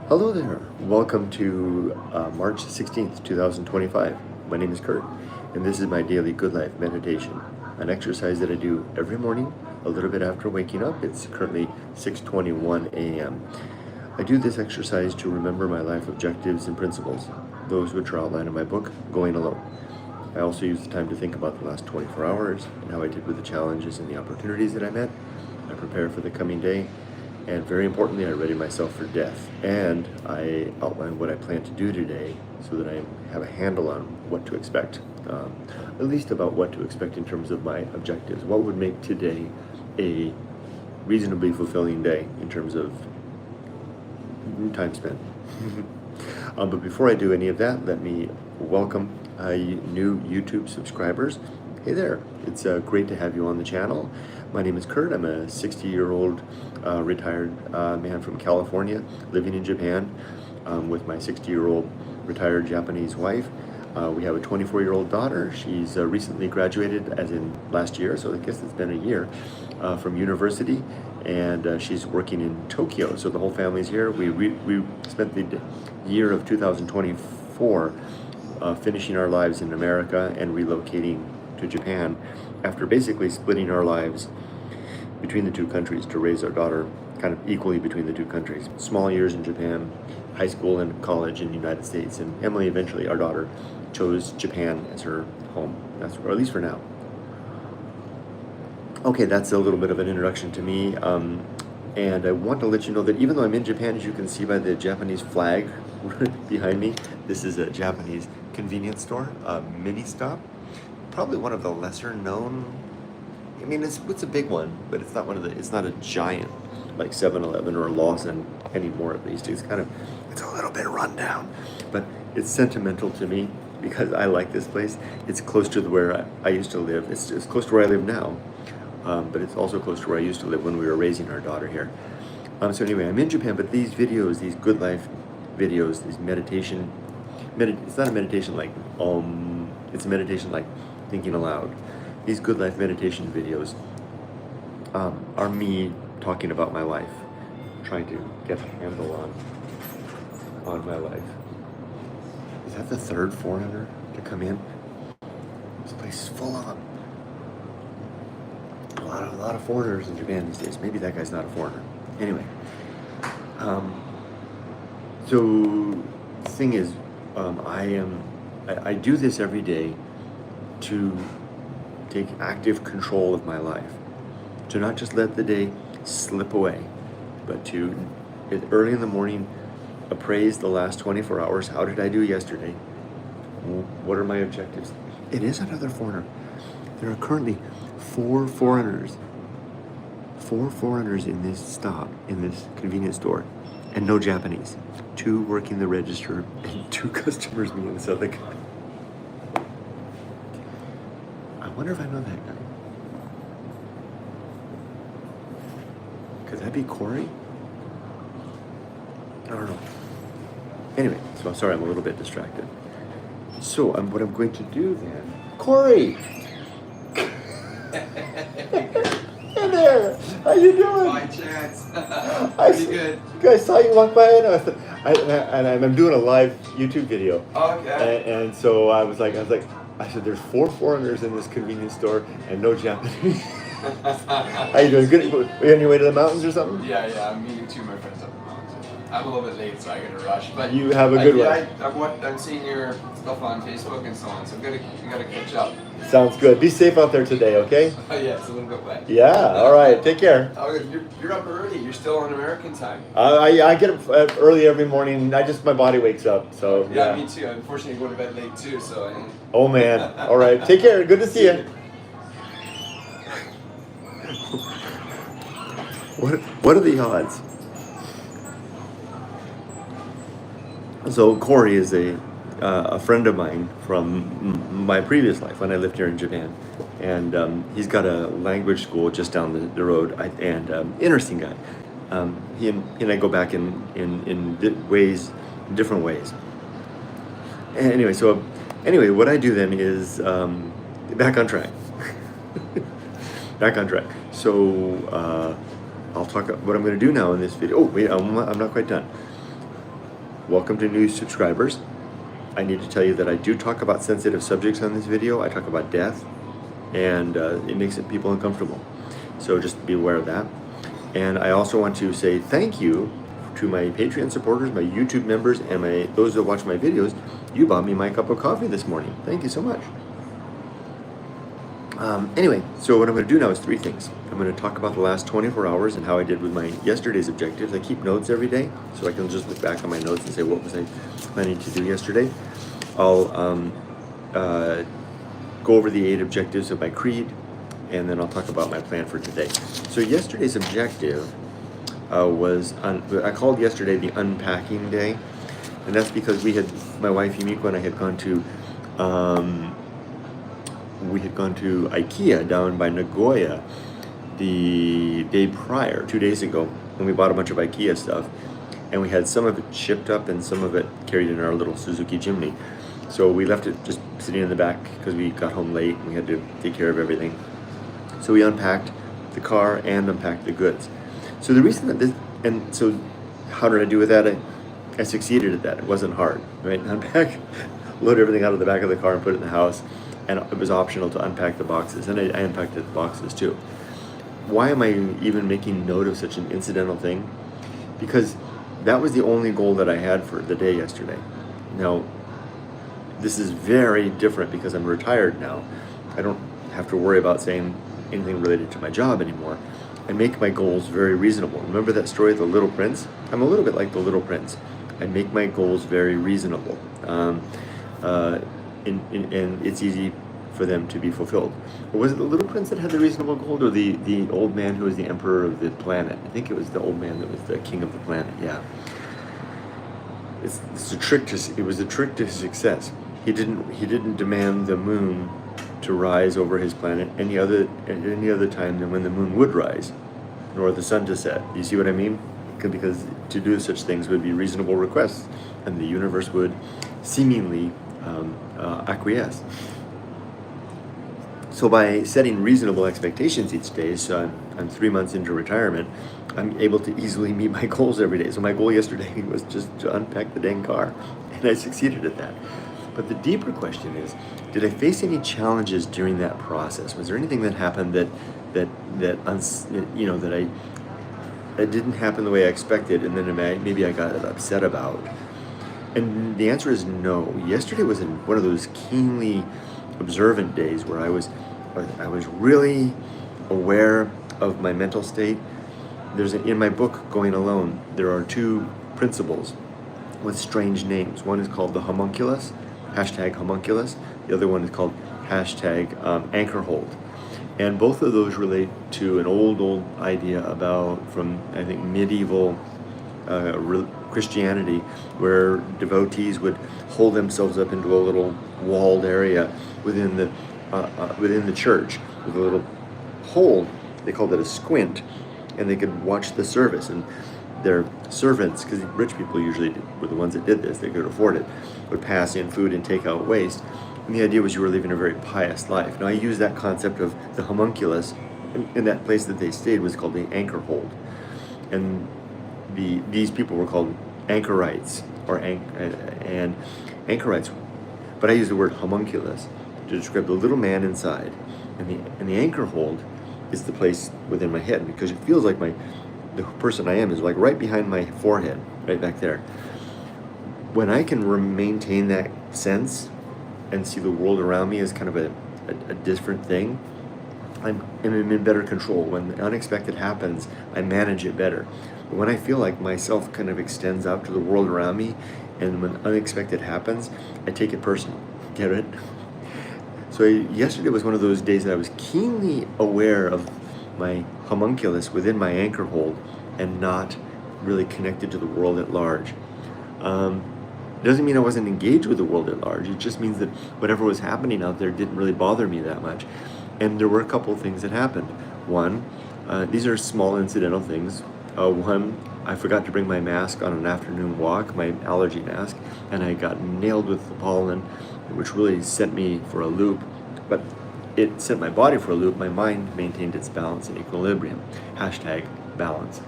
Hello there. Welcome to March 16th, 2025. My name is Kurt, and this is my daily Good Life meditation, an exercise that I do every morning, a little bit after waking up. It's currently 6:21 a.m. I do this exercise to remember my life objectives and principles, those which are outlined in my book, Going Alone. I also use the time to think about the last 24 hours and how I did with the challenges and the opportunities that I met. I prepare for the coming day. And very importantly, I ready myself for death. And I outline what I plan to do today so that I have a handle on what to expect, at least about what to expect in terms of my objectives. What would make today a reasonably fulfilling day in terms of time spent. But before I do any of that, let me welcome new YouTube subscribers. Hey there, it's great to have you on the channel. My name is Kurt. I'm a 60-year-old retired man from California living in Japan with my 60-year-old retired Japanese wife. We have a 24-year-old daughter. She's recently graduated, as in last year, so I guess it's been a year, from university, and she's working in Tokyo. So the whole family's here. We spent the year of 2024 finishing our lives in America and relocating to Japan after basically splitting our lives between the two countries to raise our daughter kind of equally between the two countries. Small years in Japan, high school and college in the United States, and Emily eventually, our daughter, chose Japan as her home, or at least for now. Okay, that's a little bit of an introduction to me, and I want to let you know that even though I'm in Japan, as you can see by the Japanese flag behind me, this is a Japanese convenience store, a mini stop. Probably one of the lesser known. I mean, it's a big one, but it's not it's not a giant like 7-Eleven or Lawson anymore. At least it's a little bit run down, but it's sentimental to me because I like this place. It's close to where I used to live. It's close to where I live now, but it's also close to where I used to live when we were raising our daughter here. So anyway, I'm in Japan, but these videos, these good life videos, these meditation, it's not a meditation like it's a meditation like thinking aloud. These good life meditation videos are me talking about my life, trying to get a handle on my life. Is that the third foreigner to come in? This place is full of them. A lot of foreigners in Japan these days. Maybe that guy's not a foreigner. Anyway, so the thing is, I do this every day to take active control of my life, to not just let the day slip away, but to, early in the morning, appraise the last 24 hours. How did I do yesterday? What are my objectives? It is another foreigner. There are currently four foreigners in this stop, in this convenience store, and no Japanese. 2 working the register and 2 customers, me and this other guy. I wonder if I know that guy. Could that be Corey? I don't know. Anyway, so sorry, I'm a little bit distracted. So what I'm going to do then... Corey! Hey there! How you doing? By chance. Pretty good. I saw you walk by and I'm doing a live YouTube video. Okay. And so I said, there's 4 foreigners in this convenience store and no Japanese. How you doing? Good? Are you on your way to the mountains or something? Yeah. I'm meeting 2 of my friends up the mountain. I'm a little bit late, so I gotta rush. But you have a good one. I'm seeing your stuff on Facebook and so on, so we gotta catch up. Sounds good. Be safe out there today, okay? Oh yeah, it's a little bit wet. Yeah. All right. Take care. Oh, you're up early. You're still on American time. I get up early every morning. My body wakes up. So yeah, me too. Unfortunately, I go to bed late too. So. Oh man. All right. Take care. Good to see you. What are the odds? So Corey is a friend of mine from my previous life when I lived here in Japan, and he's got a language school just down the road. Interesting guy. He and I go back in different ways. And anyway, what I do then is back on track. Back on track. So I'll talk what I'm going to do now in this video. Oh wait, I'm not quite done. welcome to new subscribers. I need to tell you that I do talk about sensitive subjects on this video. I talk about death, and it makes people uncomfortable. So just be aware of that. And I also want to say thank you to my Patreon supporters, my YouTube members, and those that watch my videos. You bought me my cup of coffee this morning. Thank you so much. Anyway, so what I'm going to do now is 3 things. I'm going to talk about the last 24 hours and how I did with my yesterday's objectives. I keep notes every day, so I can just look back on my notes and say, what was I planning to do yesterday? I'll go over the 8 objectives of my creed, and then I'll talk about my plan for today. So yesterday's objective I called yesterday the unpacking day, and that's because my wife Yumiko and I had gone to IKEA down by Nagoya the day prior, 2 days ago, and we bought a bunch of IKEA stuff, and we had some of it shipped up and some of it carried in our little Suzuki Jimny. So we left it just sitting in the back because we got home late and we had to take care of everything. So we unpacked the car and unpacked the goods. So the reason that so how did I do with that? I succeeded at that. It wasn't hard, right? Unpack, load everything out of the back of the car and put it in the house. And it was optional to unpack the boxes, and I unpacked the boxes too. Why am I even making note of such an incidental thing? Because that was the only goal that I had for the day yesterday. Now, this is very different because I'm retired now. I don't have to worry about saying anything related to my job anymore. I make my goals very reasonable. Remember that story of the Little Prince? I'm a little bit like the Little Prince. I make my goals very reasonable. And it's easy for them to be fulfilled. Or was it the Little Prince that had the reasonable goal, or the old man who was the emperor of the planet? I think it was the old man that was the king of the planet. Yeah. It's a trick it was a trick to success. He didn't demand the moon to rise over his planet at any other time than when the moon would rise, nor the sun to set. You see what I mean? Because to do such things would be reasonable requests, and the universe would seemingly acquiesce. So by setting reasonable expectations each day, so I'm 3 months into retirement, I'm able to easily meet my goals every day. So my goal yesterday was just to unpack the dang car, and I succeeded at that. But the deeper question is, did I face any challenges during that process? Was there anything that happened that didn't happen the way I expected, and then maybe I got upset about? And the answer is no. Yesterday was one of those keenly observant days where I was really aware of my mental state. In my book, Going Alone, there are 2 principles with strange names. One is called the Homunculus, #Homunculus. The other one is called #Anchorhold. And both of those relate to an old idea from, I think, medieval Christianity, where devotees would hold themselves up into a little walled area within the church with a little hole. They called it a squint, and they could watch the service. And their servants, because rich people usually were the ones that did this, they could afford it, would pass in food and take out waste. And the idea was you were living a very pious life. Now I use that concept of the homunculus, and that place that they stayed was called the Anchorhold. And these people were called anchorites, and anchorites, but I use the word homunculus to describe the little man inside. And the Anchorhold is the place within my head, because it feels like the person I am is like right behind my forehead, right back there. When I can maintain that sense and see the world around me as kind of a different thing, I'm in better control. When the unexpected happens, I manage it better. But when I feel like myself kind of extends out to the world around me, and when unexpected happens, I take it personal. Get it? So yesterday was one of those days that I was keenly aware of my homunculus within my Anchorhold and not really connected to the world at large. It doesn't mean I wasn't engaged with the world at large. It just means that whatever was happening out there didn't really bother me that much. And there were a couple of things that happened. One, these are small incidental things. One, I forgot to bring my mask on an afternoon walk, my allergy mask, and I got nailed with the pollen, which really sent me for a loop. But it sent my body for a loop. My mind maintained its balance and equilibrium. #balance.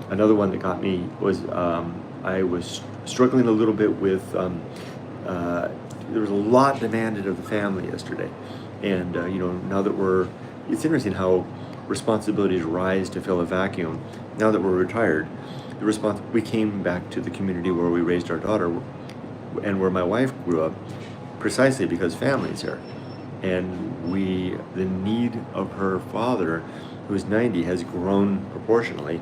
Another one that got me was I was struggling a little bit with, there was a lot demanded of the family yesterday. And, now that it's interesting how responsibilities rise to fill a vacuum. Now that we're retired, we came back to the community where we raised our daughter and where my wife grew up, precisely because family's here. And the need of her father, who's 90, has grown proportionally,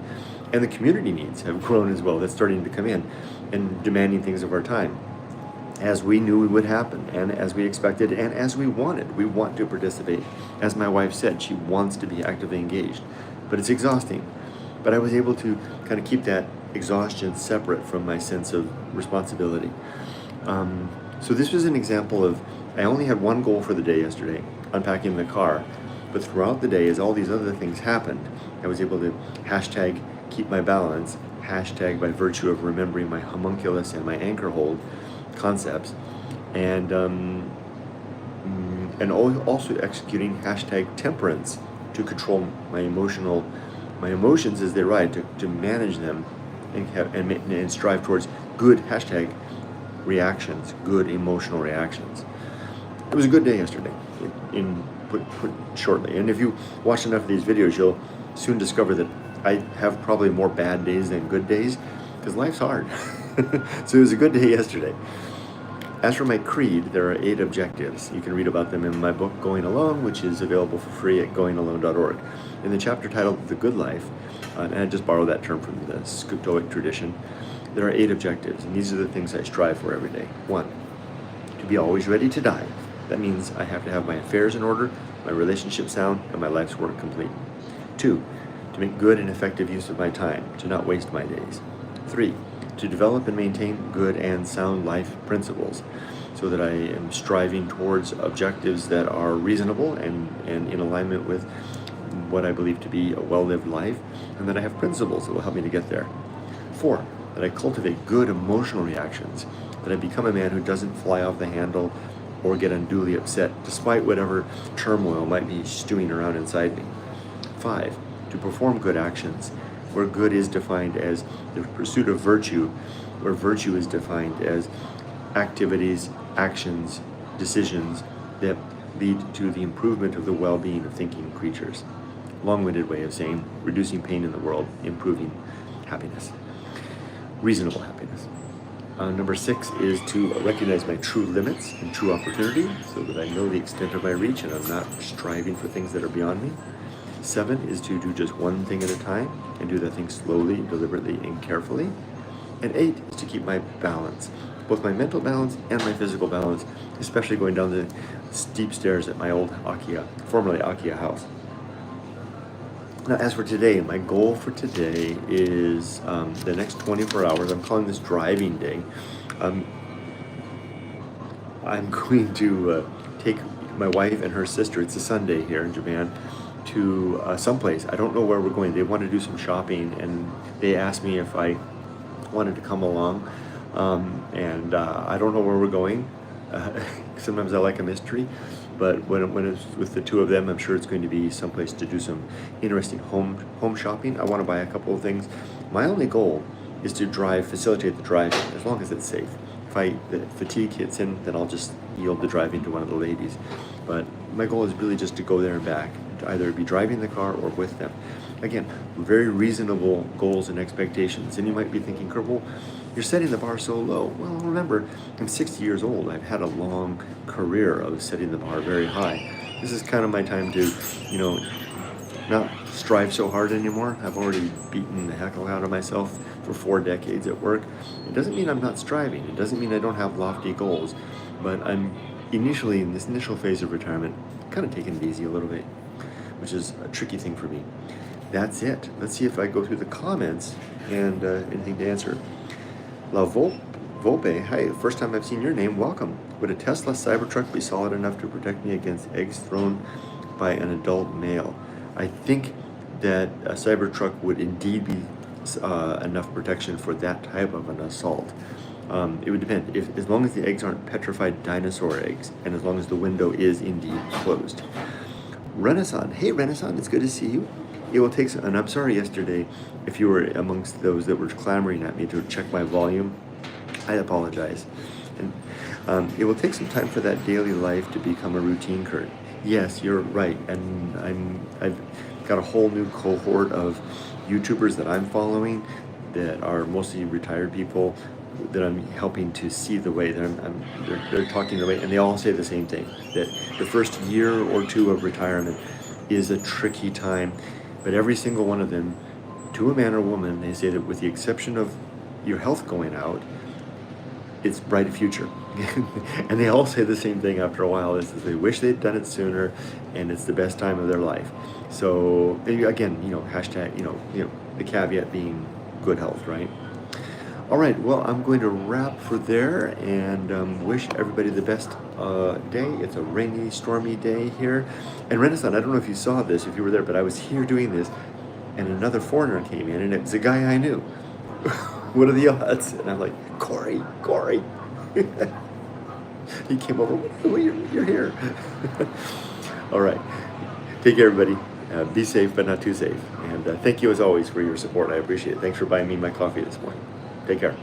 and the community needs have grown as well. That's starting to come in and demanding things of our time, as we knew would happen, and as we expected, and as we wanted. We want to participate. As my wife said, she wants to be actively engaged, but it's exhausting. But I was able to kind of keep that exhaustion separate from my sense of responsibility. So this was an example of, I only had one goal for the day yesterday, unpacking the car, but throughout the day, as all these other things happened, I was able to hashtag keep my balance, hashtag by virtue of remembering my homunculus and my Anchorhold concepts, and also executing hashtag temperance to control my emotions as they ride, to manage them and strive towards good hashtag reactions, good emotional reactions. It was a good day yesterday, put shortly. And if you watch enough of these videos, you'll soon discover that I have probably more bad days than good days, because life's hard. So it was a good day yesterday. As for my creed, there are 8 objectives. You can read about them in my book, Going Alone, which is available for free at goingalone.org. In the chapter titled The Good Life, and I just borrowed that term from the Stoic tradition, there are 8 objectives, and these are the things I strive for every day. 1, to be always ready to die. That means I have to have my affairs in order, my relationship sound, and my life's work complete. 2, to make good and effective use of my time, to not waste my days. 3, to develop and maintain good and sound life principles, so that I am striving towards objectives that are reasonable and in alignment with what I believe to be a well-lived life, and that I have principles that will help me to get there. 4, that I cultivate good emotional reactions, that I become a man who doesn't fly off the handle or get unduly upset, despite whatever turmoil might be stewing around inside me. 5, to perform good actions, where good is defined as the pursuit of virtue, where virtue is defined as activities, actions, decisions that lead to the improvement of the well-being of thinking creatures. Long-winded way of saying reducing pain in the world, improving happiness, reasonable happiness. Number 6 is to recognize my true limits and true opportunity, so that I know the extent of my reach and I'm not striving for things that are beyond me. 7 is to do just one thing at a time and do that thing slowly, deliberately, and carefully. And 8 is to keep my balance, both my mental balance and my physical balance, especially going down the steep stairs at my old formerly Akia house. Now, as for today, my goal for today is the next 24 hours. I'm calling this driving day. I'm going to take my wife and her sister, it's a Sunday here in Japan, to someplace. I don't know where we're going. They want to do some shopping, and they asked me if I wanted to come along. And I don't know where we're going. Sometimes I like a mystery. But when it's with the two of them, I'm sure it's going to be someplace to do some interesting home shopping. I want to buy a couple of things. My only goal is to facilitate the driving, as long as it's safe. If the fatigue hits in, then I'll just yield the driving to one of the ladies. But my goal is really just to go there and back, to either be driving the car or with them. Again, very reasonable goals and expectations. And you might be thinking, Kurt, well, you're setting the bar so low. Well, remember, I'm 60 years old. I've had a long career of setting the bar very high. This is kind of my time to, not strive so hard anymore. I've already beaten the heck out of myself for 4 decades at work. It doesn't mean I'm not striving. It doesn't mean I don't have lofty goals. But I'm initially, in this initial phase of retirement, kind of taking it easy a little bit, which is a tricky thing for me. That's it. Let's see if I go through the comments and anything to answer. La Volpe, hi, first time I've seen your name, welcome. Would a Tesla Cybertruck be solid enough to protect me against eggs thrown by an adult male? I think that a Cybertruck would indeed be enough protection for that type of an assault. It would depend. As long as the eggs aren't petrified dinosaur eggs, and as long as the window is indeed closed. Renaissance, hey Renaissance, it's good to see you. It will take, and I'm sorry yesterday if you were amongst those that were clamoring at me to check my volume. I apologize. And it will take some time for that daily life to become a routine, Kurt. Yes, you're right. And I've got a whole new cohort of YouTubers that I'm following that are mostly retired people that I'm helping to see the way. They're talking the way, and they all say the same thing, that the first year or two of retirement is a tricky time. But every single one of them, to a man or woman, they say that with the exception of your health going out, it's bright future. And they all say the same thing after a while, is that they wish they'd done it sooner, and it's the best time of their life. So again, hashtag, the caveat being good health, right? All right, well, I'm going to wrap for there and wish everybody the best day. It's a rainy, stormy day here. And Renaissance, I don't know if you saw this, if you were there, but I was here doing this, and another foreigner came in, and it's a guy I knew. What are the odds? And I'm like, Corey. He came over, well, you're here. All right, take care, everybody. Be safe, but not too safe. And thank you, as always, for your support. I appreciate it. Thanks for buying me my coffee this morning. Take care.